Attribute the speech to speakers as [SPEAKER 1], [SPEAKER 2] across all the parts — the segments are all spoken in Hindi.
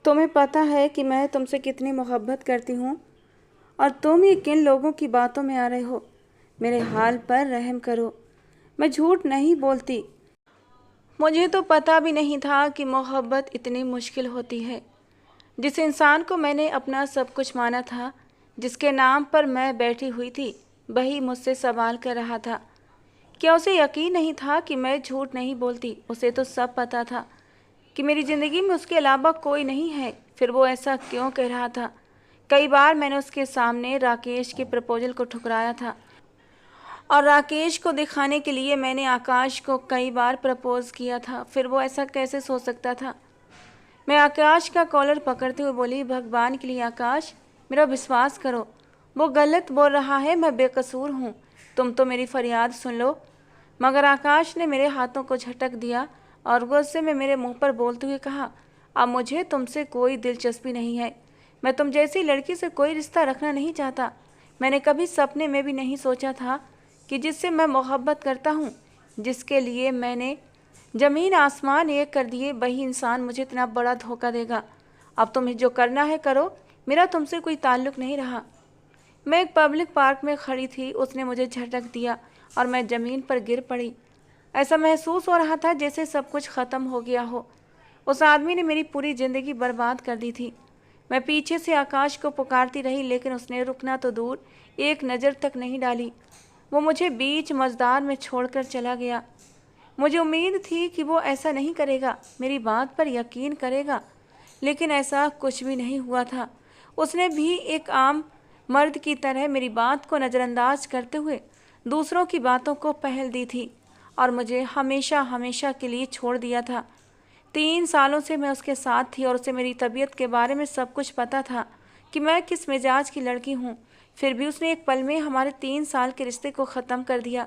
[SPEAKER 1] तुम्हें पता है कि मैं तुमसे कितनी मोहब्बत करती हूँ और तुम ये किन लोगों की बातों में आ रहे हो। मेरे हाल पर रहम करो। मैं झूठ नहीं बोलती। मुझे तो पता भी नहीं था कि मोहब्बत इतनी मुश्किल होती है। जिस इंसान को मैंने अपना सब कुछ माना था, जिसके नाम पर मैं बैठी हुई थी, वही मुझसे सवाल कर रहा था। क्या उसे यकीन नहीं था कि मैं झूठ नहीं बोलती? उसे तो सब पता था कि मेरी ज़िंदगी में उसके अलावा कोई नहीं है। फिर वो ऐसा क्यों कह रहा था? कई बार मैंने उसके सामने राकेश के प्रपोजल को ठुकराया था और राकेश को दिखाने के लिए मैंने आकाश को कई बार प्रपोज किया था। फिर वो ऐसा कैसे सोच सकता था? मैं आकाश का कॉलर पकड़ते हुए बोली, भगवान के लिए आकाश, मेरा विश्वास करो, वो गलत बोल रहा है, मैं बेकसूर हूँ। तुम तो मेरी फरियाद सुन लो। मगर आकाश ने मेरे हाथों को झटक दिया और गुस्से में मेरे मुंह पर बोलते हुए कहा, अब मुझे तुमसे कोई दिलचस्पी नहीं है। मैं तुम जैसी लड़की से कोई रिश्ता रखना नहीं चाहता। मैंने कभी सपने में भी नहीं सोचा था कि जिससे मैं मोहब्बत करता हूँ, जिसके लिए मैंने ज़मीन आसमान एक कर दिए, वही इंसान मुझे इतना बड़ा धोखा देगा। अब तुम्हें जो करना है करो, मेरा तुमसे कोई ताल्लुक़ नहीं रहा। मैं एक पब्लिक पार्क में खड़ी थी, उसने मुझे झटक दिया और मैं ज़मीन पर गिर पड़ी। ऐसा महसूस हो रहा था जैसे सब कुछ ख़त्म हो गया हो। उस आदमी ने मेरी पूरी ज़िंदगी बर्बाद कर दी थी। मैं पीछे से आकाश को पुकारती रही, लेकिन उसने रुकना तो दूर, एक नज़र तक नहीं डाली। वो मुझे बीच मझदार में छोड़कर चला गया। मुझे उम्मीद थी कि वो ऐसा नहीं करेगा, मेरी बात पर यकीन करेगा, लेकिन ऐसा कुछ भी नहीं हुआ था। उसने भी एक आम मर्द की तरह मेरी बात को नज़रअंदाज करते हुए दूसरों की बातों को पहल दी थी और मुझे हमेशा हमेशा के लिए छोड़ दिया था। 3 सालों से मैं उसके साथ थी और उसे मेरी तबीयत के बारे में सब कुछ पता था कि मैं किस मिजाज की लड़की हूँ। फिर भी उसने एक पल में हमारे 3 साल के रिश्ते को ख़त्म कर दिया।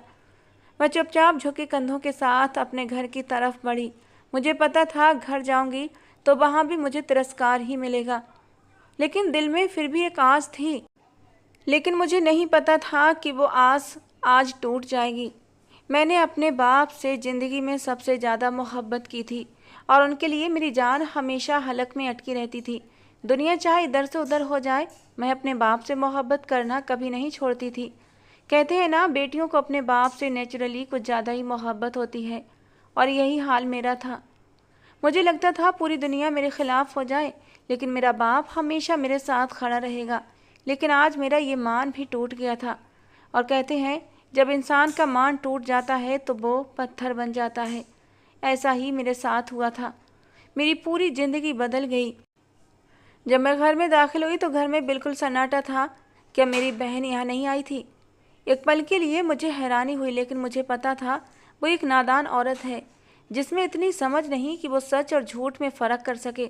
[SPEAKER 1] मैं चुपचाप झुके कंधों के साथ अपने घर की तरफ बढ़ी। मुझे पता था घर जाऊंगी तो वहाँ भी मुझे तिरस्कार ही मिलेगा, लेकिन दिल में फिर भी एक आस थी। लेकिन मुझे नहीं पता था कि वो आस आज टूट जाएगी। मैंने अपने बाप से ज़िंदगी में सबसे ज़्यादा मोहब्बत की थी और उनके लिए मेरी जान हमेशा हलक में अटकी रहती थी। दुनिया चाहे इधर से उधर हो जाए, मैं अपने बाप से मोहब्बत करना कभी नहीं छोड़ती थी। कहते हैं ना, बेटियों को अपने बाप से नेचुरली कुछ ज़्यादा ही मोहब्बत होती है, और यही हाल मेरा था। मुझे लगता था पूरी दुनिया मेरे खिलाफ हो जाए, लेकिन मेरा बाप हमेशा मेरे साथ खड़ा रहेगा। लेकिन आज मेरा ये मान भी टूट गया था। और कहते हैं जब इंसान का मान टूट जाता है तो वो पत्थर बन जाता है। ऐसा ही मेरे साथ हुआ था। मेरी पूरी ज़िंदगी बदल गई। जब मैं घर में दाखिल हुई तो घर में बिल्कुल सन्नाटा था। क्या मेरी बहन यहाँ नहीं आई थी? एक पल के लिए मुझे हैरानी हुई, लेकिन मुझे पता था वो एक नादान औरत है जिसमें इतनी समझ नहीं कि वो सच और झूठ में फ़र्क कर सके।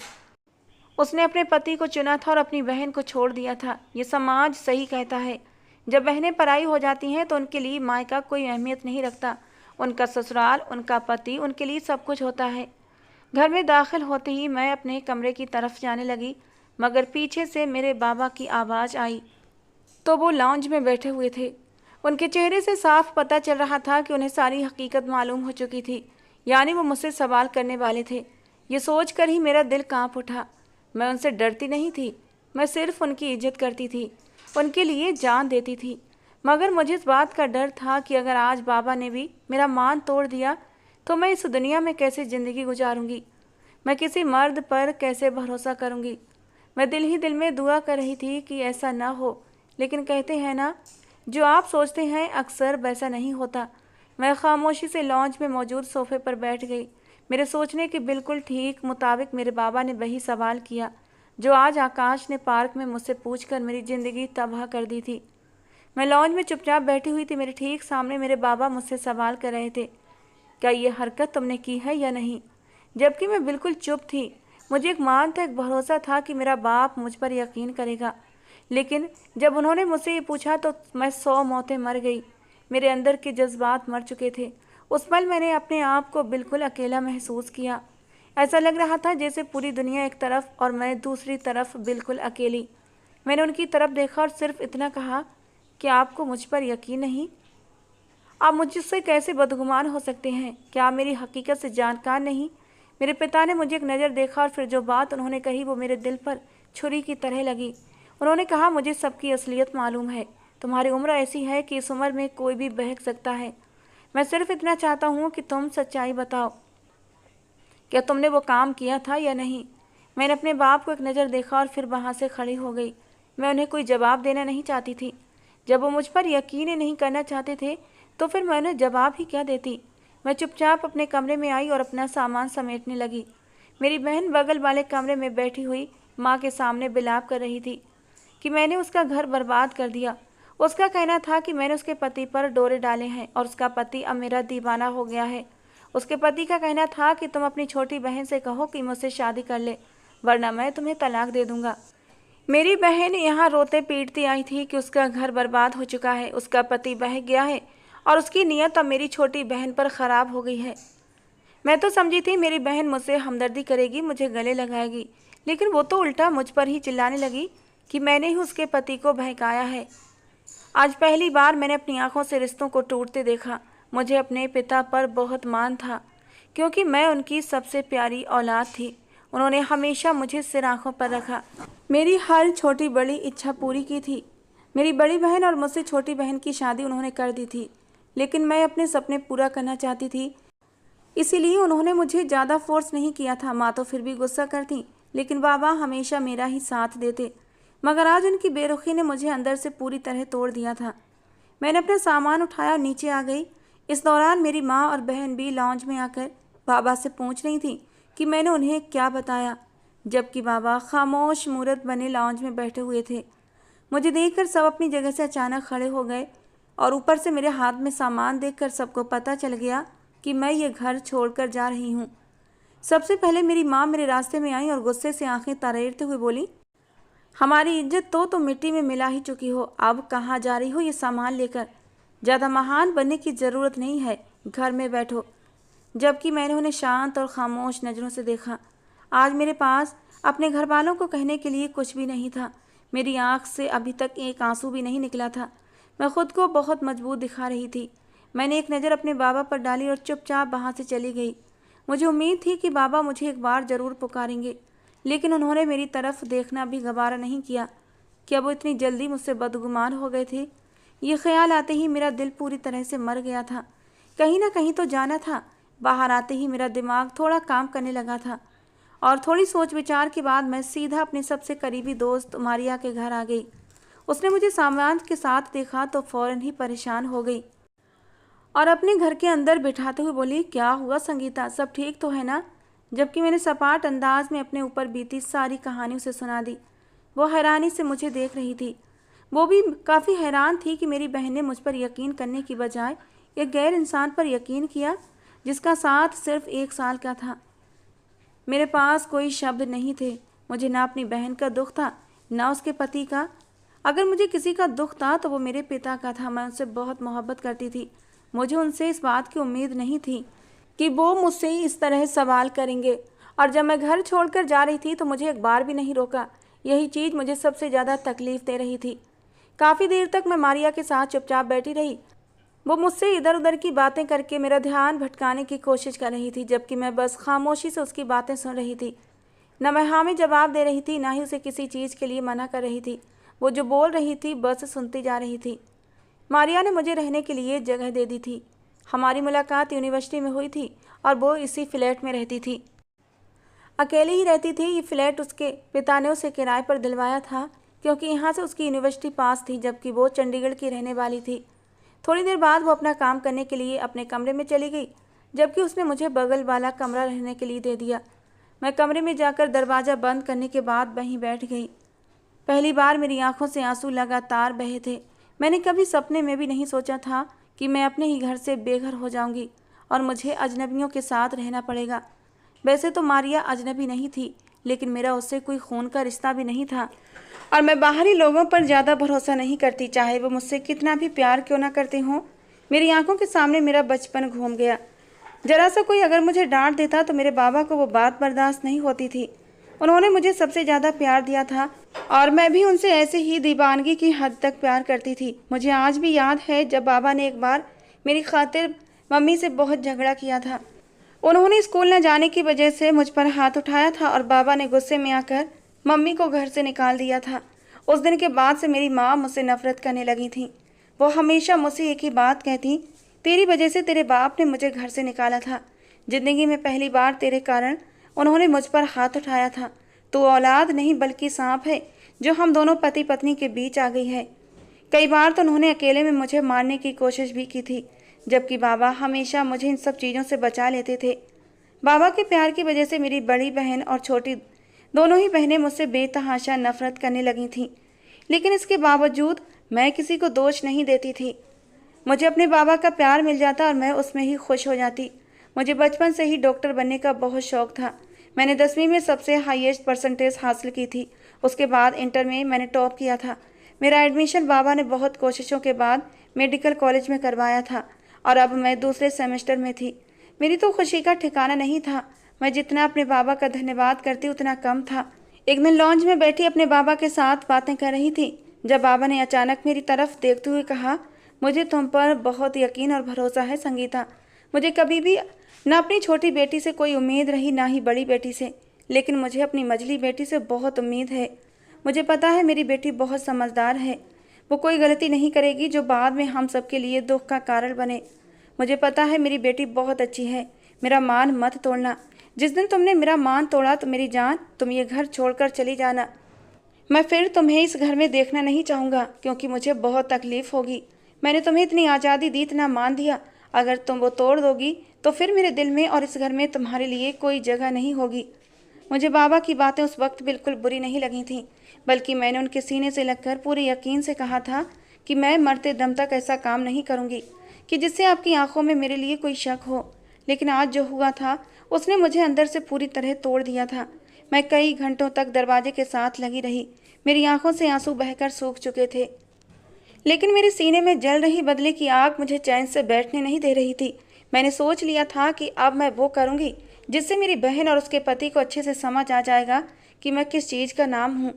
[SPEAKER 1] उसने अपने पति को चुना था और अपनी बहन को छोड़ दिया था। ये समाज सही कहता है, जब बहनें पराई हो जाती हैं तो उनके लिए मायका कोई अहमियत नहीं रखता। उनका ससुराल, उनका पति, उनके लिए सब कुछ होता है। घर में दाखिल होते ही मैं अपने कमरे की तरफ जाने लगी, मगर पीछे से मेरे बाबा की आवाज़ आई तो वो लाउंज में बैठे हुए थे। उनके चेहरे से साफ पता चल रहा था कि उन्हें सारी हकीकत मालूम हो चुकी थी, यानी वो मुझसे सवाल करने वाले थे। ये सोच कर ही मेरा दिल कांप उठा। मैं उनसे डरती नहीं थी, मैं सिर्फ उनकी इज्जत करती थी, उनके लिए जान देती थी। मगर मुझे इस बात का डर था कि अगर आज बाबा ने भी मेरा मान तोड़ दिया तो मैं इस दुनिया में कैसे ज़िंदगी गुजारूंगी? मैं किसी मर्द पर कैसे भरोसा करूंगी? मैं दिल ही दिल में दुआ कर रही थी कि ऐसा ना हो, लेकिन कहते हैं ना, जो आप सोचते हैं अक्सर वैसा नहीं होता। मैं खामोशी से लॉन्च में मौजूद सोफे पर बैठ गई। मेरे सोचने के बिल्कुल ठीक मुताबिक मेरे बाबा ने वही सवाल किया जो आज आकाश ने पार्क में मुझसे पूछकर मेरी ज़िंदगी तबाह कर दी थी। मैं लॉन्च में चुपचाप बैठी हुई थी। मेरे ठीक सामने मेरे बाबा मुझसे सवाल कर रहे थे, क्या ये हरकत तुमने की है या नहीं? जबकि मैं बिल्कुल चुप थी। मुझे एक मान था, एक भरोसा था कि मेरा बाप मुझ पर यकीन करेगा। लेकिन जब उन्होंने मुझसे ये पूछा तो मैं 100 मौतें मर गई। मेरे अंदर के जज्बात मर चुके थे। उस पल मैंने अपने आप को बिल्कुल अकेला महसूस किया। ऐसा लग रहा था जैसे पूरी दुनिया एक तरफ और मैं दूसरी तरफ बिल्कुल अकेली। मैंने उनकी तरफ देखा और सिर्फ इतना कहा कि आपको मुझ पर यकीन नहीं? आप मुझसे कैसे बदगुमान हो सकते हैं? क्या आप मेरी हकीकत से जानकार नहीं? मेरे पिता ने मुझे एक नज़र देखा और फिर जो बात उन्होंने कही वो मेरे दिल पर छुरी की तरह लगी। उन्होंने कहा, मुझे सबकी असलियत मालूम है। तुम्हारी उम्र ऐसी है कि इस उम्र में कोई भी बहक सकता है। मैं सिर्फ इतना चाहता हूँ कि तुम सच्चाई बताओ, क्या तुमने वो काम किया था या नहीं। मैंने अपने बाप को एक नज़र देखा और फिर वहाँ से खड़ी हो गई। मैं उन्हें कोई जवाब देना नहीं चाहती थी। जब वो मुझ पर यकीन ही नहीं करना चाहते थे तो फिर मैं उन्हें जवाब ही क्या देती। मैं चुपचाप अपने कमरे में आई और अपना सामान समेटने लगी। मेरी बहन बगल वाले कमरे में बैठी हुई माँ के सामने बिलाप कर रही थी कि मैंने उसका घर बर्बाद कर दिया। उसका कहना था कि मैंने उसके पति पर डोरे डाले हैं और उसका पति अब मेरा दीवाना हो गया है। उसके पति का कहना था कि तुम अपनी छोटी बहन से कहो कि मुझसे शादी कर ले, वरना मैं तुम्हें तलाक दे दूंगा। मेरी बहन यहाँ रोते पीटती आई थी कि उसका घर बर्बाद हो चुका है, उसका पति बह गया है और उसकी नीयत अब मेरी छोटी बहन पर ख़राब हो गई है। मैं तो समझी थी मेरी बहन मुझसे हमदर्दी करेगी, मुझे गले लगाएगी, लेकिन वो तो उल्टा मुझ पर ही चिल्लाने लगी कि मैंने ही उसके पति को बहकाया है। आज पहली बार मैंने अपनी आंखों से रिश्तों को टूटते देखा। मुझे अपने पिता पर बहुत मान था क्योंकि मैं उनकी सबसे प्यारी औलाद थी। उन्होंने हमेशा मुझे सिर आंखों पर रखा, मेरी हर छोटी बड़ी इच्छा पूरी की थी। मेरी बड़ी बहन और मुझसे छोटी बहन की शादी उन्होंने कर दी थी, लेकिन मैं अपने सपने पूरा करना चाहती थी, इसीलिए उन्होंने मुझे ज़्यादा फोर्स नहीं किया था। माँ तो फिर भी गुस्सा करती, लेकिन बाबा हमेशा मेरा ही साथ देते। मगर आज उनकी बेरुखी ने मुझे अंदर से पूरी तरह तोड़ दिया था। मैंने अपना सामान उठाया और नीचे आ गई। इस दौरान मेरी माँ और बहन भी लॉन्ज में आकर बाबा से पूछ रही थी कि मैंने उन्हें क्या बताया, जबकि बाबा खामोश मूरत बने लॉन्ज में बैठे हुए थे। मुझे देखकर सब अपनी जगह से अचानक खड़े हो गए और ऊपर से मेरे हाथ में सामान देखकर सबको पता चल गया कि मैं ये घर छोड़कर जा रही हूँ। सबसे पहले मेरी माँ मेरे रास्ते में आई और गुस्से से आंखें तरेरते हुए बोली, हमारी इज्जत तो तुम मिट्टी में मिला ही चुकी हो, अब कहाँ जा रही हो ये सामान लेकर? ज़्यादा महान बनने की ज़रूरत नहीं है, घर में बैठो। जबकि मैंने उन्हें शांत और खामोश नज़रों से देखा। आज मेरे पास अपने घर वालों को कहने के लिए कुछ भी नहीं था। मेरी आँख से अभी तक एक आंसू भी नहीं निकला था। मैं खुद को बहुत मजबूत दिखा रही थी। मैंने एक नज़र अपने बाबा पर डाली और चुपचाप वहाँ से चली गई। मुझे उम्मीद थी कि बाबा मुझे एक बार ज़रूर पुकारेंगे, लेकिन उन्होंने मेरी तरफ देखना भी गवारा नहीं किया। क्या वो इतनी जल्दी मुझसे बदगुमान हो गए थे? ये ख्याल आते ही मेरा दिल पूरी तरह से मर गया था। कहीं ना कहीं तो जाना था। बाहर आते ही मेरा दिमाग थोड़ा काम करने लगा था और थोड़ी सोच विचार के बाद मैं सीधा अपने सबसे करीबी दोस्त मारिया के घर आ गई। उसने मुझे सामान के साथ देखा तो फ़ौरन ही परेशान हो गई और अपने घर के अंदर बिठाते हुए बोली, क्या हुआ संगीता, सब ठीक तो है ना? जबकि मैंने सपाट अंदाज में अपने ऊपर बीती सारी कहानी उसे सुना दी। वो हैरानी से मुझे देख रही थी। वो भी काफ़ी हैरान थी कि मेरी बहन ने मुझ पर यकीन करने की बजाय एक गैर इंसान पर यकीन किया जिसका साथ सिर्फ 1 साल का था। मेरे पास कोई शब्द नहीं थे। मुझे ना अपनी बहन का दुख था ना उसके पति का। अगर मुझे किसी का दुख था तो वो मेरे पिता का था। मैं उनसे बहुत मोहब्बत करती थी। मुझे उनसे इस बात की उम्मीद नहीं थी कि वो मुझसे इस तरह सवाल करेंगे। और जब मैं घर छोड़कर जा रही थी तो मुझे एक बार भी नहीं रोका। यही चीज़ मुझे सबसे ज़्यादा तकलीफ़ दे रही थी। काफ़ी देर तक मैं मारिया के साथ चुपचाप बैठी रही। वो मुझसे इधर उधर की बातें करके मेरा ध्यान भटकाने की कोशिश कर रही थी, जबकि मैं बस खामोशी से उसकी बातें सुन रही थी। न मैं हाँ में जवाब दे रही थी, ना ही उसे किसी चीज़ के लिए मना कर रही थी। वो जो बोल रही थी बस सुनती जा रही थी। मारिया ने मुझे रहने के लिए जगह दे दी थी। हमारी मुलाकात यूनिवर्सिटी में हुई थी और वो इसी फ्लैट में रहती थी। अकेली ही रहती थी। ये फ्लैट उसके पिता ने उसे किराए पर दिलवाया था क्योंकि यहाँ से उसकी यूनिवर्सिटी पास थी, जबकि वो चंडीगढ़ की रहने वाली थी। थोड़ी देर बाद वो अपना काम करने के लिए अपने कमरे में चली गई, जबकि उसने मुझे बगल वाला कमरा रहने के लिए दे दिया। मैं कमरे में जाकर दरवाज़ा बंद करने के बाद वहीं बैठ गई। पहली बार मेरी आंखों से आंसू लगातार बहे थे। मैंने कभी सपने में भी नहीं सोचा था कि मैं अपने ही घर से बेघर हो जाऊंगी और मुझे अजनबियों के साथ रहना पड़ेगा। वैसे तो मारिया अजनबी नहीं थी, लेकिन मेरा उससे कोई खून का रिश्ता भी नहीं था और मैं बाहरी लोगों पर ज़्यादा भरोसा नहीं करती, चाहे वो मुझसे कितना भी प्यार क्यों ना करते हों। मेरी आंखों के सामने मेरा बचपन घूम गया। जरा सा कोई अगर मुझे डांट देता तो मेरे बाबा को वो बात बर्दाश्त नहीं होती थी। उन्होंने मुझे सबसे ज़्यादा प्यार दिया था और मैं भी उनसे ऐसे ही दीवानगी की हद तक प्यार करती थी। मुझे आज भी याद है जब बाबा ने एक बार मेरी खातिर मम्मी से बहुत झगड़ा किया था। उन्होंने स्कूल न जाने की वजह से मुझ पर हाथ उठाया था और बाबा ने गुस्से में आकर मम्मी को घर से निकाल दिया था। उस दिन के बाद से मेरी माँ मुझसे नफरत करने लगी थी। वो हमेशा मुझसे एक ही बात कहती, तेरी वजह से तेरे बाप ने मुझे घर से निकाला था। जिंदगी में पहली बार तेरे कारण उन्होंने मुझ पर हाथ उठाया था। तू औलाद नहीं बल्कि सांप है जो हम दोनों पति पत्नी के बीच आ गई है। कई बार तो उन्होंने अकेले में मुझे मारने की कोशिश भी की थी, जबकि बाबा हमेशा मुझे इन सब चीज़ों से बचा लेते थे। बाबा के प्यार की वजह से मेरी बड़ी बहन और छोटी दोनों ही बहनें मुझसे बेतहाशा नफरत करने लगी थीं, लेकिन इसके बावजूद मैं किसी को दोष नहीं देती थी। मुझे अपने बाबा का प्यार मिल जाता और मैं उसमें ही खुश हो जाती। मुझे बचपन से ही डॉक्टर बनने का बहुत शौक था। मैंने 10वीं में सबसे हाईएस्ट परसेंटेज हासिल की थी। उसके बाद इंटर में मैंने टॉप किया था। मेरा एडमिशन बाबा ने बहुत कोशिशों के बाद मेडिकल कॉलेज में करवाया था और अब मैं दूसरे सेमेस्टर में थी। मेरी तो खुशी का ठिकाना नहीं था। मैं जितना अपने बाबा का धन्यवाद करती उतना कम था। एक दिन लॉन्च में बैठी अपने बाबा के साथ बातें कर रही थी जब बाबा ने अचानक मेरी तरफ देखते हुए कहा, मुझे तुम पर बहुत यकीन और भरोसा है संगीता। मुझे कभी भी न अपनी छोटी बेटी से कोई उम्मीद रही, ना ही बड़ी बेटी से, लेकिन मुझे अपनी मझली बेटी से बहुत उम्मीद है। मुझे पता है मेरी बेटी बहुत समझदार है। वो कोई गलती नहीं करेगी जो बाद में हम सबके लिए दुख का कारण बने। मुझे पता है मेरी बेटी बहुत अच्छी है। मेरा मान मत तोड़ना। जिस दिन तुमने मेरा मान तोड़ा तो मेरी जान, तुम ये घर छोड़कर चली जाना। मैं फिर तुम्हें इस घर में देखना नहीं चाहूँगा, क्योंकि मुझे बहुत तकलीफ होगी। मैंने तुम्हें इतनी आज़ादी दी, इतना मान दिया। अगर तुम वो तोड़ दोगी तो फिर मेरे दिल में और इस घर में तुम्हारे लिए कोई जगह नहीं होगी। मुझे बाबा की बातें उस वक्त बिल्कुल बुरी नहीं लगी थीं, बल्कि मैंने उनके सीने से लगकर पूरे यकीन से कहा था कि मैं मरते दम तक ऐसा काम नहीं करूँगी कि जिससे आपकी आंखों में मेरे लिए कोई शक हो। लेकिन आज जो हुआ था उसने मुझे अंदर से पूरी तरह तोड़ दिया था। मैं कई घंटों तक दरवाजे के साथ लगी रही। मेरी आंखों से आंसू बहकर सूख चुके थे, लेकिन मेरे सीने में जल रही बदले की आग मुझे चैन से बैठने नहीं दे रही थी। मैंने सोच लिया था कि अब मैं वो करूँगी जिससे मेरी बहन और उसके पति को अच्छे से समझ आ जाएगा कि मैं किस चीज़ का नाम हूँ।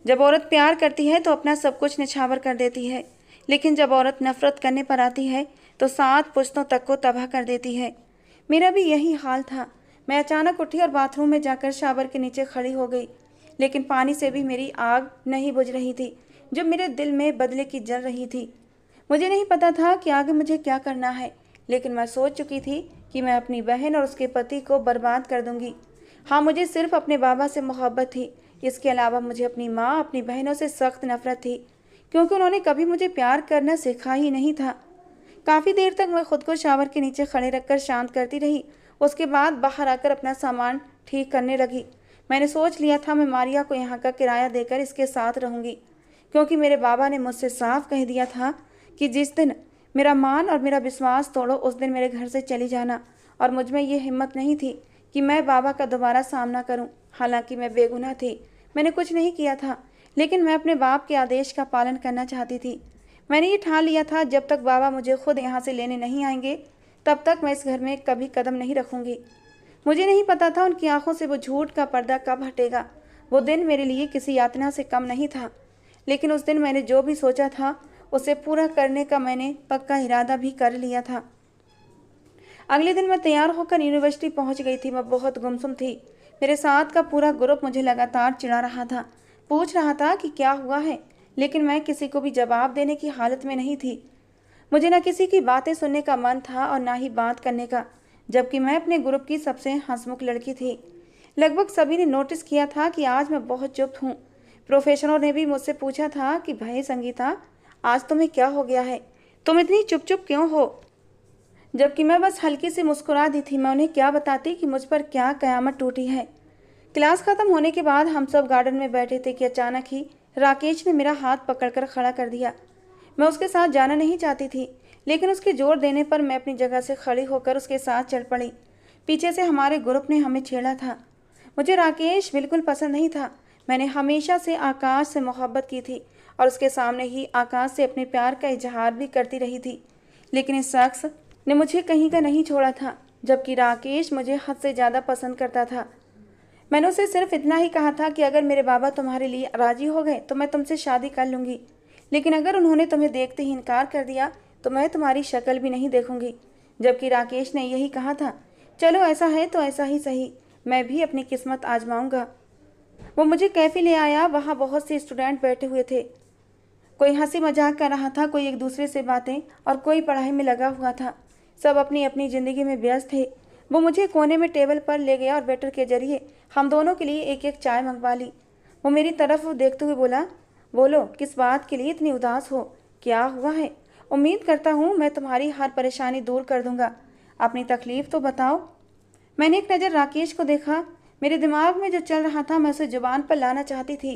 [SPEAKER 1] जब औरत प्यार करती है तो अपना सब कुछ निछावर कर देती है, लेकिन जब औरत नफरत करने पर आती है तो 7 पुश्तों तक को तबाह कर देती है। मेरा भी यही हाल था। मैं अचानक उठी और बाथरूम में जाकर शावर के नीचे खड़ी हो गई, लेकिन पानी से भी मेरी आग नहीं बुझ रही थी जो मेरे दिल में बदले की जल रही थी। मुझे नहीं पता था कि आगे मुझे क्या करना है, लेकिन मैं सोच चुकी थी कि मैं अपनी बहन और उसके पति को बर्बाद कर दूंगी। हाँ, मुझे सिर्फ अपने बाबा से मोहब्बत थी। इसके अलावा मुझे अपनी माँ, अपनी बहनों से सख्त नफरत थी, क्योंकि उन्होंने कभी मुझे प्यार करना सिखा ही नहीं था। काफ़ी देर तक मैं खुद को शावर के नीचे खड़े रखकर शांत करती रही। उसके बाद बाहर आकर अपना सामान ठीक करने लगी। मैंने सोच लिया था मैं मारिया को यहाँ का किराया देकर इसके साथ रहूँगी, क्योंकि मेरे बाबा ने मुझसे साफ कह दिया था कि जिस दिन मेरा मान और मेरा विश्वास तोड़ो उस दिन मेरे घर से चली जाना। और मुझ में ये हिम्मत नहीं थी कि मैं बाबा का दोबारा सामना करूं। हालांकि मैं बेगुनाह थी, मैंने कुछ नहीं किया था, लेकिन मैं अपने बाप के आदेश का पालन करना चाहती थी। मैंने ये ठान लिया था जब तक बाबा मुझे खुद यहाँ से लेने नहीं आएंगे तब तक मैं इस घर में कभी कदम नहीं रखूँगी। मुझे नहीं पता था उनकी आंखों से वो झूठ का पर्दा कब हटेगा। वो दिन मेरे लिए किसी यातना से कम नहीं था, लेकिन उस दिन मैंने जो भी सोचा था उसे पूरा करने का मैंने पक्का इरादा भी कर लिया था। अगले दिन मैं तैयार होकर यूनिवर्सिटी पहुंच गई थी। मैं बहुत गुमसुम थी। मेरे साथ का पूरा ग्रुप मुझे लगातार चिढ़ा रहा था, पूछ रहा था कि क्या हुआ है, लेकिन मैं किसी को भी जवाब देने की हालत में नहीं थी। मुझे न किसी की बातें सुनने का मन था और ना ही बात करने का, जबकि मैं अपने ग्रुप की सबसे हंसमुख लड़की थी। लगभग सभी ने नोटिस किया था कि आज मैं बहुत चुप हूँ। प्रोफेसरों ने भी मुझसे पूछा था कि भाई संगीता, आज तुम्हें क्या हो गया है, तुम इतनी चुप चुप क्यों हो? जबकि मैं बस हल्की सी मुस्कुरा दी थी। मैं उन्हें क्या बताती कि मुझ पर क्या कयामत टूटी है। क्लास खत्म होने के बाद हम सब गार्डन में बैठे थे कि अचानक ही राकेश ने मेरा हाथ पकड़कर खड़ा कर दिया। मैं उसके साथ जाना नहीं चाहती थी, लेकिन उसके जोर देने पर मैं अपनी जगह से खड़ी होकर उसके साथ चल पड़ी। पीछे से हमारे ग्रुप ने हमें छेड़ा था। मुझे राकेश बिल्कुल पसंद नहीं था। मैंने हमेशा से आकाश से मोहब्बत की थी और उसके सामने ही आकाश से अपने प्यार का इजहार भी करती रही थी, लेकिन इस शख्स ने मुझे कहीं का नहीं छोड़ा था, जबकि राकेश मुझे हद से ज़्यादा पसंद करता था। मैंने उसे सिर्फ इतना ही कहा था कि अगर मेरे बाबा तुम्हारे लिए राजी हो गए तो मैं तुमसे शादी कर लूँगी, लेकिन अगर उन्होंने तुम्हें देखते ही इनकार कर दिया तो मैं तुम्हारी शक्ल भी नहीं देखूंगी। जबकि राकेश ने यही कहा था। चलो ऐसा है तो ऐसा ही सही, मैं भी अपनी किस्मत आजमाऊंगा। वो मुझे कैफे ले आया। वहाँ बहुत से स्टूडेंट बैठे हुए थे। कोई हंसी मजाक कर रहा था, कोई एक दूसरे से बातें और कोई पढ़ाई में लगा हुआ था। सब अपनी अपनी ज़िंदगी में व्यस्त थे। वो मुझे कोने में टेबल पर ले गया और वेटर के जरिए हम दोनों के लिए एक एक चाय मंगवा ली। वो मेरी तरफ देखते हुए बोला, बोलो किस बात के लिए इतनी उदास हो, क्या हुआ है? उम्मीद करता हूँ मैं तुम्हारी हर परेशानी दूर कर दूंगा। अपनी तकलीफ तो बताओ। मैंने एक नज़र राकेश को देखा। मेरे दिमाग में जो चल रहा था मैं उसे जुबान पर लाना चाहती थी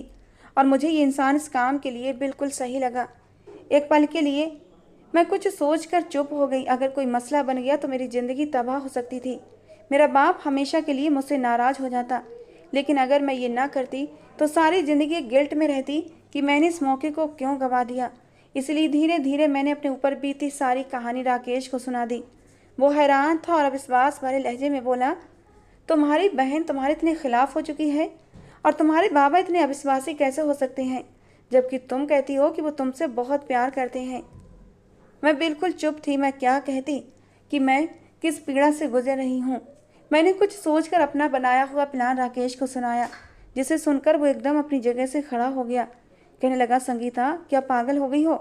[SPEAKER 1] और मुझे ये इंसान इस काम के लिए बिल्कुल सही लगा। एक पल के लिए मैं कुछ सोचकर चुप हो गई। अगर कोई मसला बन गया तो मेरी ज़िंदगी तबाह हो सकती थी। मेरा बाप हमेशा के लिए मुझसे नाराज़ हो जाता, लेकिन अगर मैं ये ना करती तो सारी ज़िंदगी गिल्ट में रहती कि मैंने इस मौके को क्यों गंवा दिया। इसलिए धीरे धीरे मैंने अपने ऊपर बीती सारी कहानी राकेश को सुना दी। वो हैरान था और अविश्वास भरे लहजे में बोला, तुम्हारी बहन तुम्हारे इतने खिलाफ हो चुकी है और तुम्हारे बाबा इतने अविश्वासी कैसे हो सकते हैं, जबकि तुम कहती हो कि वो तुमसे बहुत प्यार करते हैं। मैं बिल्कुल चुप थी। मैं क्या कहती कि मैं किस पीड़ा से गुजर रही हूँ। मैंने कुछ सोचकर अपना बनाया हुआ प्लान राकेश को सुनाया, जिसे सुनकर वो एकदम अपनी जगह से खड़ा हो गया। कहने लगा, संगीता क्या पागल हो गई हो?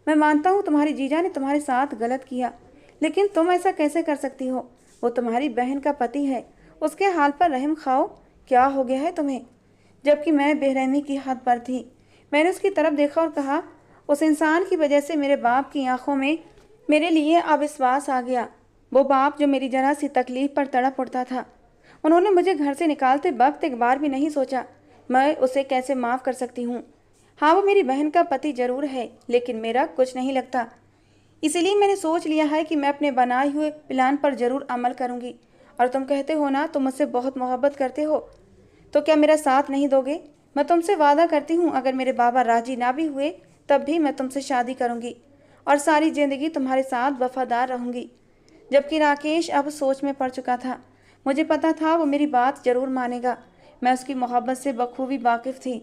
[SPEAKER 1] मैं मानता हूँ तुम्हारी जीजा ने तुम्हारे साथ गलत किया, लेकिन तुम ऐसा कैसे कर सकती हो? वो तुम्हारी बहन का पति है, उसके हाल पर रहम खाओ। क्या हो गया है तुम्हें? जबकि मैं बेरहमी की हद पर थी। मैंने उसकी तरफ देखा और कहा, उस इंसान की वजह से मेरे बाप की आंखों में मेरे लिए अविश्वास आ गया। वो बाप जो मेरी जरा सी तकलीफ पर तड़प उठता था। उन्होंने मुझे घर से निकालते वक्त एक बार भी नहीं सोचा मैं उसे कैसे माफ़ कर सकती हूँ। हाँ, वो मेरी बहन का पति जरूर है, लेकिन मेरा कुछ नहीं लगता। इसीलिए मैंने सोच लिया है कि मैं अपने बनाए हुए प्लान पर ज़रूर अमल करूँगी। और तुम कहते हो ना तुम मुझसे बहुत मोहब्बत करते हो, तो क्या मेरा साथ नहीं दोगे? मैं तुमसे वादा करती हूँ, अगर मेरे बाबा राजी ना भी हुए तब भी मैं तुमसे शादी करूँगी और सारी ज़िंदगी तुम्हारे साथ वफादार रहूँगी। जबकि राकेश अब सोच में पड़ चुका था। मुझे पता था वो मेरी बात ज़रूर मानेगा। मैं उसकी मोहब्बत से बखूबी वाकिफ़ थी।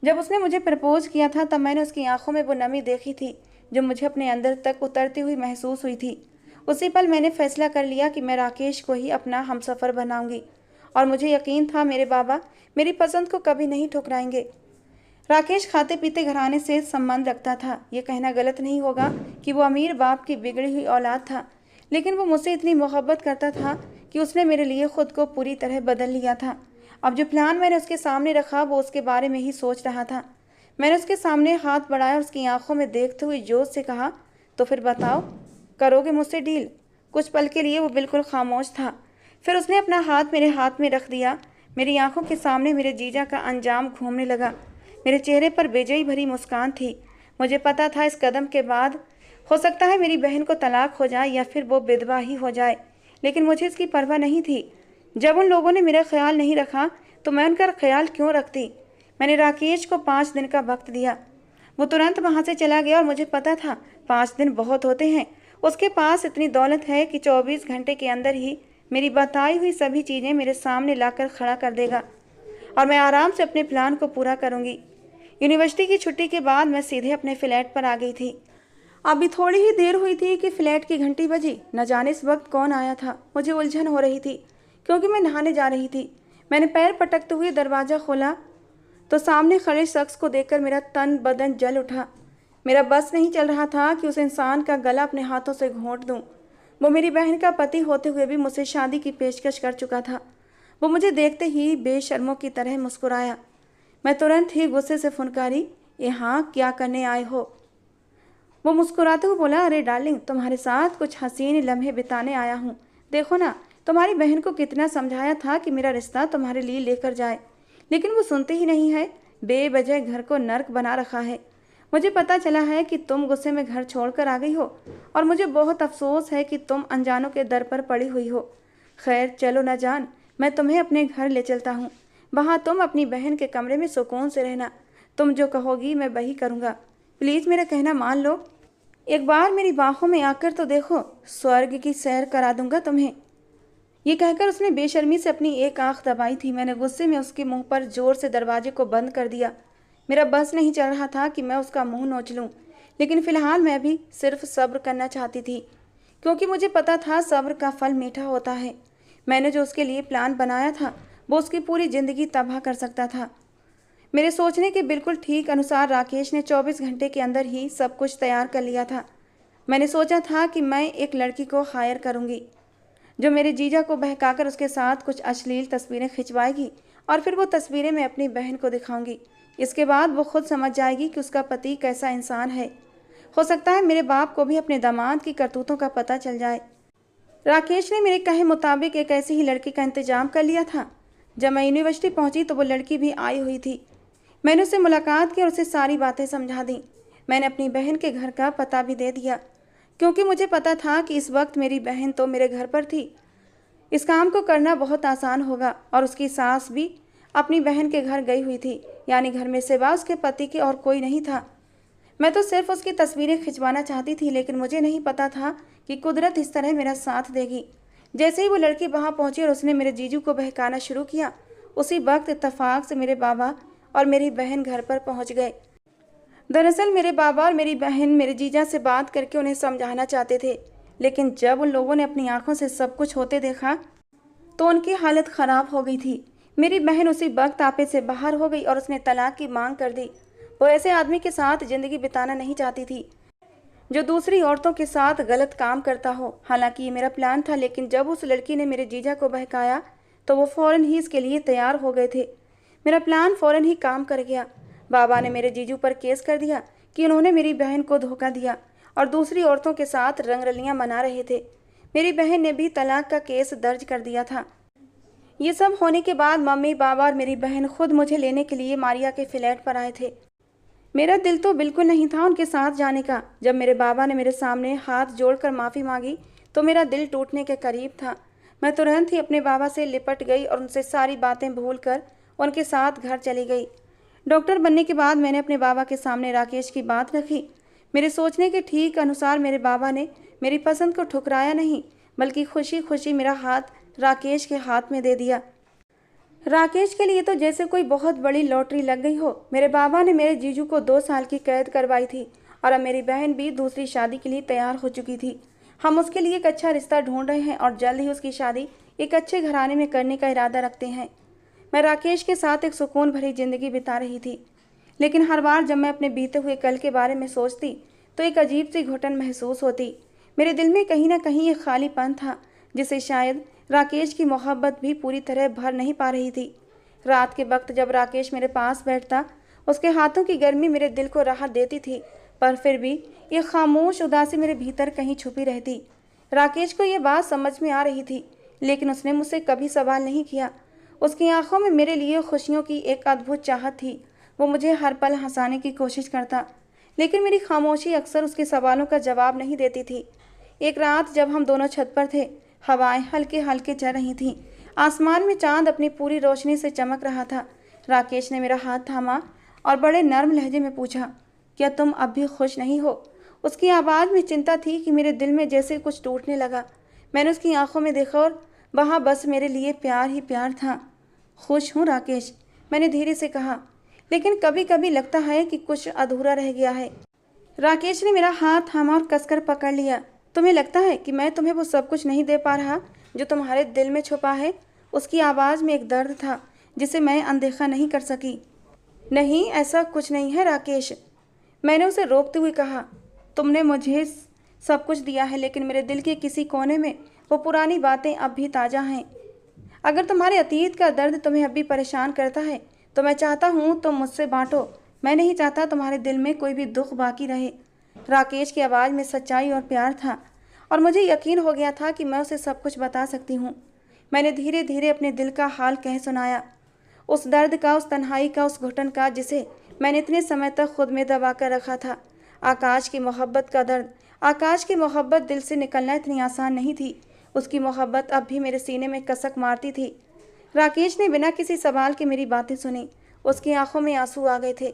[SPEAKER 1] जब उसने मुझे प्रपोज किया था तब मैंने उसकी आंखों में वो नमी देखी थी जो मुझे अपने अंदर तक उतरती हुई महसूस हुई थी। उसी पल मैंने फैसला कर लिया कि मैं राकेश को ही अपना हमसफ़र बनाऊंगी और मुझे यकीन था मेरे बाबा मेरी पसंद को कभी नहीं ठुकराएंगे। राकेश खाते पीते घराने से संबंध रखता था। ये कहना गलत नहीं होगा कि वो अमीर बाप की बिगड़ी हुई औलाद था, लेकिन वो मुझसे इतनी मोहब्बत करता था कि उसने मेरे लिए खुद को पूरी तरह बदल लिया था। अब जो प्लान मैंने उसके सामने रखा वो उसके बारे में ही सोच रहा था। मैंने उसके सामने हाथ बढ़ाया और उसकी आंखों में देखते हुए जोश से कहा, तो फिर बताओ, करोगे मुझसे डील? कुछ पल के लिए वो बिल्कुल खामोश था। फिर उसने अपना हाथ मेरे हाथ में रख दिया। मेरी आंखों के सामने मेरे जीजा का अंजाम घूमने लगा। मेरे चेहरे पर बेजई भरी मुस्कान थी। मुझे पता था इस कदम के बाद हो सकता है मेरी बहन को तलाक हो जाए या फिर वो विधवा ही हो जाए, लेकिन मुझे इसकी परवाह नहीं थी। जब उन लोगों ने मेरा ख्याल नहीं रखा तो मैं उनका ख्याल क्यों रखती। मैंने राकेश को 5 दिन का वक्त दिया। वो तुरंत वहाँ से चला गया और मुझे पता था 5 दिन बहुत होते हैं। उसके पास इतनी दौलत है कि 24 घंटे के अंदर ही मेरी बताई हुई सभी चीज़ें मेरे सामने लाकर खड़ा कर देगा और मैं आराम से अपने प्लान को पूरा करूँगी। यूनिवर्सिटी की छुट्टी के बाद मैं सीधे अपने फ्लैट पर आ गई थी। अभी थोड़ी ही देर हुई थी कि फ्लैट की घंटी बजी। न जाने इस वक्त कौन आया था। मुझे उलझन हो रही थी क्योंकि मैं नहाने जा रही थी। मैंने पैर पटकते हुए दरवाज़ा खोला तो सामने खड़े शख्स को देखकर मेरा तन बदन जल उठा। मेरा बस नहीं चल रहा था कि उस इंसान का गला अपने हाथों से घोंट दूं। वो मेरी बहन का पति होते हुए भी मुझसे शादी की पेशकश कर चुका था। वो मुझे देखते ही बेशर्मों की तरह मुस्कुराया। मैं तुरंत ही गुस्से से फुनकारी, यहाँ क्या करने आए हो? वो मुस्कुराते हुए बोला, अरे डार्लिंग, तुम्हारे साथ कुछ हसीन लम्हे बिताने आया हूँ। देखो ना, तुम्हारी बहन को कितना समझाया था कि मेरा रिश्ता तुम्हारे लिए लेकर जाए, लेकिन वो सुनते ही नहीं है। बेवजह घर को नर्क बना रखा है। मुझे पता चला है कि तुम गुस्से में घर छोड़कर आ गई हो और मुझे बहुत अफसोस है कि तुम अनजानों के दर पर पड़ी हुई हो। खैर चलो ना जान, मैं तुम्हें अपने घर ले चलता हूँ। वहाँ तुम अपनी बहन के कमरे में सुकून से रहना। तुम जो कहोगी मैं वही करूँगा। प्लीज़ मेरा कहना मान लो। एक बार मेरी बाहों में आकर तो देखो, स्वर्ग की सैर करा दूंगा तुम्हें। ये कहकर उसने बेशर्मी से अपनी एक आंख दबाई थी। मैंने गुस्से में उसके मुंह पर जोर से दरवाजे को बंद कर दिया। मेरा बस नहीं चल रहा था कि मैं उसका मुंह नोच लूं, लेकिन फिलहाल मैं भी सिर्फ सब्र करना चाहती थी, क्योंकि मुझे पता था सब्र का फल मीठा होता है। मैंने जो उसके लिए प्लान बनाया था वो उसकी पूरी ज़िंदगी तबाह कर सकता था। मेरे सोचने के बिल्कुल ठीक अनुसार राकेश ने 24 घंटे के अंदर ही सब कुछ तैयार कर लिया था। मैंने सोचा था कि मैं एक लड़की को हायर करूंगी जो मेरे जीजा को बहकाकर उसके साथ कुछ अश्लील तस्वीरें खिंचवाएगी और फिर वो तस्वीरें मैं अपनी बहन को दिखाऊंगी। इसके बाद वो खुद समझ जाएगी कि उसका पति कैसा इंसान है। हो सकता है मेरे बाप को भी अपने दामाद की करतूतों का पता चल जाए। राकेश ने मेरे कहे मुताबिक एक ऐसी ही लड़की का इंतजाम कर लिया था। जब मैं यूनिवर्सिटी पहुंची तो वो लड़की भी आई हुई थी। मैंने उससे मुलाकात की और उसे सारी बातें समझा दी। मैंने अपनी बहन के घर का पता भी दे दिया क्योंकि मुझे पता था कि इस वक्त मेरी बहन तो मेरे घर पर थी। इस काम को करना बहुत आसान होगा। और उसकी सास भी अपनी बहन के घर गई हुई थी, यानी घर में सिवा उसके पति के और कोई नहीं था। मैं तो सिर्फ उसकी तस्वीरें खिंचवाना चाहती थी, लेकिन मुझे नहीं पता था कि कुदरत इस तरह मेरा साथ देगी। जैसे ही वो लड़की वहाँ पहुंची और उसने मेरे जीजू को बहकाना शुरू किया, उसी वक्त इत्तेफाक से मेरे बाबा और मेरी बहन घर पर पहुंच गए। दरअसल मेरे बाबा और मेरी बहन मेरे जीजा से बात करके उन्हें समझाना चाहते थे, लेकिन जब उन लोगों ने अपनी आंखों से सब कुछ होते देखा तो उनकी हालत ख़राब हो गई थी। मेरी बहन उसी वक्त आपे से बाहर हो गई और उसने तलाक की मांग कर दी। वो ऐसे आदमी के साथ ज़िंदगी बिताना नहीं चाहती थी जो दूसरी औरतों के साथ गलत काम करता हो। हालांकि ये मेरा प्लान था, लेकिन जब उस लड़की ने मेरे जीजा को बहकाया तो वो फ़ौरन ही इसके लिए तैयार हो गए थे। मेरा प्लान फ़ौरन ही काम कर गया। बाबा ने मेरे जीजू पर केस कर दिया कि उन्होंने मेरी बहन को धोखा दिया और दूसरी औरतों के साथ रंगरलियां मना रहे थे। मेरी बहन ने भी तलाक का केस दर्ज कर दिया था। ये सब होने के बाद मम्मी, बाबा और मेरी बहन खुद मुझे लेने के लिए मारिया के फ्लैट पर आए थे। मेरा दिल तो बिल्कुल नहीं था उनके साथ जाने का। जब मेरे बाबा ने मेरे सामने हाथ जोड़कर माफ़ी मांगी तो मेरा दिल टूटने के करीब था। मैं तुरंत ही अपने बाबा से लिपट गई और उनसे सारी बातें भूलकर उनके साथ घर चली गई। डॉक्टर बनने के बाद मैंने अपने बाबा के सामने राकेश की बात रखी। मेरे सोचने के ठीक अनुसार मेरे बाबा ने मेरी पसंद को ठुकराया नहीं, बल्कि खुशी खुशी मेरा हाथ राकेश के हाथ में दे दिया। राकेश के लिए तो जैसे कोई बहुत बड़ी लॉटरी लग गई हो। मेरे बाबा ने मेरे जीजू को 2 साल की कैद करवाई थी और अब मेरी बहन भी दूसरी शादी के लिए तैयार हो चुकी थी। हम उसके लिए एक अच्छा रिश्ता ढूंढ रहे हैं और जल्द ही उसकी शादी एक अच्छे घराने में करने का इरादा रखते हैं। मैं राकेश के साथ एक सुकून भरी जिंदगी बिता रही थी, लेकिन हर बार जब मैं अपने बीते हुए कल के बारे में सोचती तो एक अजीब सी घुटन महसूस होती। मेरे दिल में कहीं ना कहीं एक खालीपन था जिसे शायद राकेश की मोहब्बत भी पूरी तरह भर नहीं पा रही थी। रात के वक्त जब राकेश मेरे पास बैठता, उसके हाथों की गर्मी मेरे दिल को राहत देती थी, पर फिर भी ये खामोश उदासी मेरे भीतर कहीं छुपी रहती। राकेश को ये बात समझ में आ रही थी, लेकिन उसने मुझसे कभी सवाल नहीं किया। उसकी आंखों में मेरे लिए खुशियों की एक अद्भुत चाहत थी। वो मुझे हर पल हंसाने की कोशिश करता, लेकिन मेरी खामोशी अक्सर उसके सवालों का जवाब नहीं देती थी। एक रात जब हम दोनों छत पर थे, हवाएं हल्के हल्के चल रही थीं। आसमान में चांद अपनी पूरी रोशनी से चमक रहा था। राकेश ने मेरा हाथ थामा और बड़े नर्म लहजे में पूछा, क्या तुम अब भी खुश नहीं हो? उसकी आवाज़ में चिंता थी कि मेरे दिल में जैसे कुछ टूटने लगा। मैंने उसकी आंखों में देखा और वहाँ बस मेरे लिए प्यार ही प्यार था। खुश हूँ राकेश, मैंने धीरे से कहा, लेकिन कभी कभी लगता है कि कुछ अधूरा रह गया है। राकेश ने मेरा हाथ थामा और कसकर पकड़ लिया। तुम्हें लगता है कि मैं तुम्हें वो सब कुछ नहीं दे पा रहा जो तुम्हारे दिल में छुपा है? उसकी आवाज़ में एक दर्द था जिसे मैं अनदेखा नहीं कर सकी। नहीं, ऐसा कुछ नहीं है राकेश, मैंने उसे रोकते हुए कहा। तुमने मुझे सब कुछ दिया है, लेकिन मेरे दिल के किसी कोने में वो पुरानी बातें अब भी ताज़ा हैं। अगर तुम्हारे अतीत का दर्द तुम्हें अब भी परेशान करता है तो मैं चाहता हूँ तुम मुझसे बांटो। मैं नहीं चाहता तुम्हारे दिल में कोई भी दुख बाकी रहे। राकेश की आवाज़ में सच्चाई और प्यार था और मुझे यकीन हो गया था कि मैं उसे सब कुछ बता सकती हूँ। मैंने धीरे धीरे अपने दिल का हाल कह सुनाया, उस दर्द का, उस तन्हाई का, उस घुटन का जिसे मैंने इतने समय तक खुद में दबा कर रखा था। आकाश की मोहब्बत का दर्द, आकाश की मोहब्बत दिल से निकलना इतनी आसान नहीं थी। उसकी मोहब्बत अब भी मेरे सीने में कसक मारती थी। राकेश ने बिना किसी सवाल के मेरी बातें सुनी। उसकी आंखों में आंसू आ गए थे,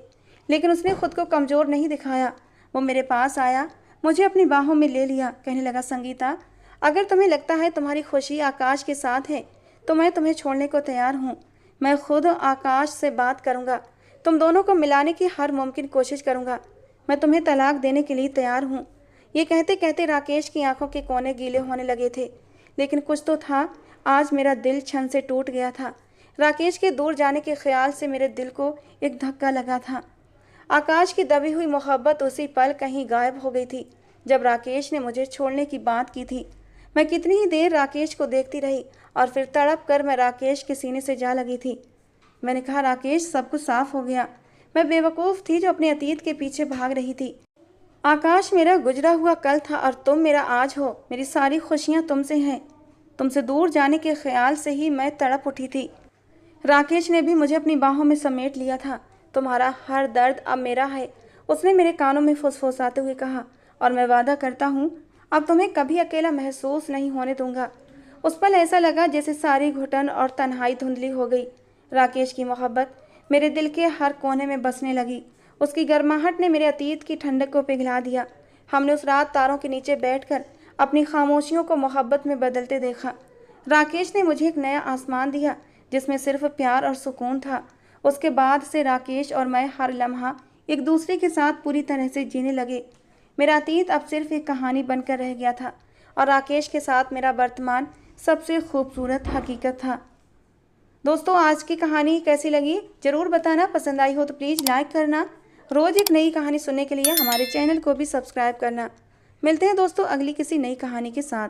[SPEAKER 1] लेकिन उसने खुद को कमज़ोर नहीं दिखाया। वो मेरे पास आया, मुझे अपनी बाहों में ले लिया, कहने लगा, संगीता, अगर तुम्हें लगता है तुम्हारी खुशी आकाश के साथ है तो मैं तुम्हें छोड़ने को तैयार हूँ। मैं खुद आकाश से बात करूँगा, तुम दोनों को मिलाने की हर मुमकिन कोशिश करूँगा। मैं तुम्हें तलाक देने के लिए तैयार हूँ। ये कहते कहते राकेश की आंखों के कोने गीले होने लगे थे, लेकिन कुछ तो था, आज मेरा दिल क्षण से टूट गया था। राकेश के दूर जाने के ख्याल से मेरे दिल को एक धक्का लगा था। आकाश की दबी हुई मोहब्बत उसी पल कहीं गायब हो गई थी जब राकेश ने मुझे छोड़ने की बात की थी। मैं कितनी ही देर राकेश को देखती रही और फिर तड़प कर मैं राकेश के सीने से जा लगी थी। मैंने कहा, राकेश, सब कुछ साफ हो गया। मैं बेवकूफ़ थी जो अपने अतीत के पीछे भाग रही थी। आकाश मेरा गुजरा हुआ कल था और तुम मेरा आज हो। मेरी सारी खुशियाँ तुमसे हैं। तुमसे दूर जाने के ख्याल से ही मैं तड़प उठी थी। राकेश ने भी मुझे अपनी बाहों में समेट लिया था। तुम्हारा हर दर्द अब मेरा है, उसने मेरे कानों में फुसफुसाते हुए कहा। और मैं वादा करता हूँ अब तुम्हें कभी अकेला महसूस नहीं होने दूंगा। उस पल ऐसा लगा जैसे सारी घुटन और तन्हाई धुंधली हो गई। राकेश की मोहब्बत मेरे दिल के हर कोने में बसने लगी। उसकी गर्माहट ने मेरे अतीत की ठंडक को पिघला दिया। हमने उस रात तारों के नीचे बैठकर अपनी खामोशियों को मोहब्बत में बदलते देखा। राकेश ने मुझे एक नया आसमान दिया जिसमें सिर्फ प्यार और सुकून था। उसके बाद से राकेश और मैं हर लम्हा एक दूसरे के साथ पूरी तरह से जीने लगे। मेरा अतीत अब सिर्फ एक कहानी बनकर रह गया था और राकेश के साथ मेरा वर्तमान सबसे खूबसूरत हकीकत था। दोस्तों, आज की कहानी कैसी लगी ज़रूर बताना। पसंद आई हो तो प्लीज़ लाइक करना। रोज़ एक नई कहानी सुनने के लिए हमारे चैनल को भी सब्सक्राइब करना। मिलते हैं दोस्तों अगली किसी नई कहानी के साथ।